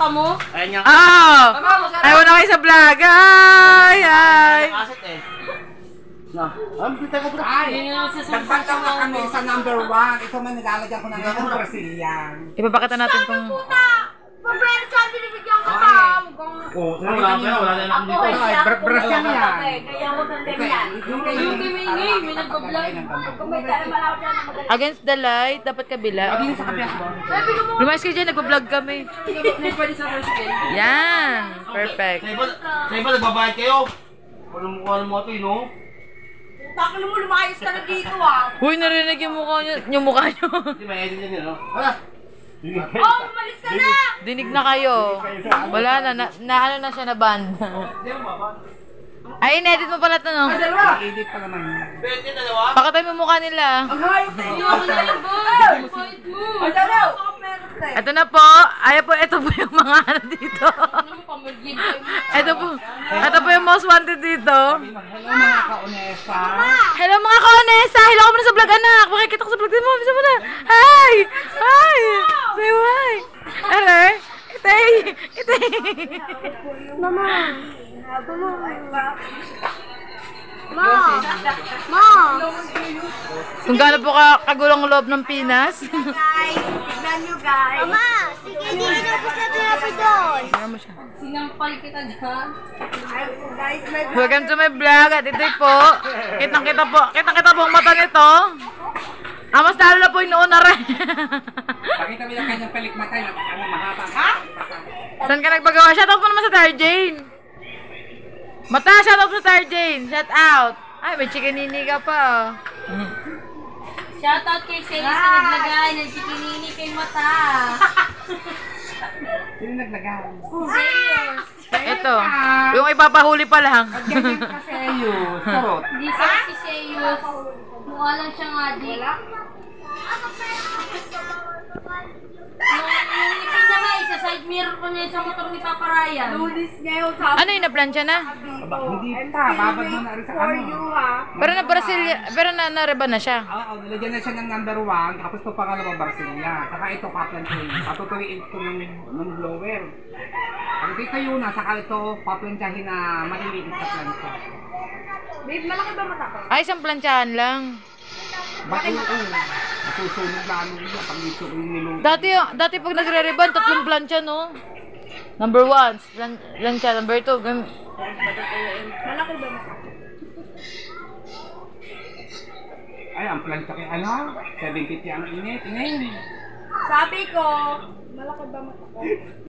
mata mo? Ayan yung... Ayaw na kayo sa vlog. Ay! Asit eh. Na. Pita ko bro. Ay, nagpagkaw na kami sa number 1. Ito man nilalagyan ko ng ngayon, Brazilian. Ipapakita natin kung... Pabrero siya, binibigyan ka pa. Oo, wala na naman dito. Ay, Brazilian yan. Kaya mo ganda yan. Yung kimingay, may nagbablog. Kung may tayo malaw siya na magaling. Against the light, dapat kabila. Lumayas kayo dyan, nagbablog kami. Yan! Perfect. Sa iba nagbabayad kayo. Walang mo ito, no? Takil mo, lumayas ka na dito ah. Uy, narinig yung mukha nyo. Yung mukha nyo. Hindi, may edit yan, no? Wala! Oh, umalis ka na! Dinig na kayo. Wala na, ano na siya na band. Ay, in-edit mo pala ito, no? Edit pa naman. Pwede dalawa? Pakatay mo mukha nila. Ang hayop na iyo! Ang hayop mo! Ang dalaw! Ito na po. Ay po, ito po yung mga ano dito. Ito po yung most wanted dito. Hello mga ka-Onesa. Hello mga ka-Onesa! Hello ka muna sa vlog, anak! Makikita ko sa vlog din mo. Bisa mo na. Hi! Hi! Say hi! Hello? Itay! Itay! Mama! Ma! Ma! Kung gaano po kagulang loob ng Pinas. Guys, tignan nyo guys. Mama! Sige, di inubos na tinapi doon. Tingnan mo siya. Sinampal kita dyan. Guys, may Welcome to my vlog at ito'y po. Kitang-kita po ang mata nito. Mas lalo na po yung noon na rin. Pakita mo yung kanyang palikmatay na mahaba. Ha? Saan ka nagbagawa? Shoutout po naman sa Tarjane. Mata, shoutout sa Tarjane. Shout out. Ay, may chikinini ka pa. shoutout kay Sayos na naglagay ng chikinini kay Mata. Sino naglagay? Sayos. Ito. Yung ipapahuli pa lang. Ganyan ka Sayos. Sarot. Hindi sa si Sayos. Mukha lang siya nga di. Yung ipin niya nga, isa side mirror ko niya sa motor ni Papa Ryan. Lulis ngayon sa Ano yun, na-plancha na? Hindi pa. Babad mo na rin sa ano. Pero na Brasilia, pero na-reba na siya. Oo, nilagyan na siya ng number 1. Tapos ito pangalawang Brasilia. Saka ito kaplan ko yun. Patutuliin ko ng blower. Pag ito yun na, saka ito paplansyahin na maliliit na plancha. Babe, malaki ba mata ko? Ay, isang planchahan lang. Bakit ito? Nasusunog lalo nila pag ito yung nilong. Dati pag nagre-reban, 3 plancha, no? Number 1, plancha. Number 2, Malaki ba mata ko? Ay, ang plancha kay ano? 750 ang init. Ngayon. Sabi ko, malaki ba mata ko?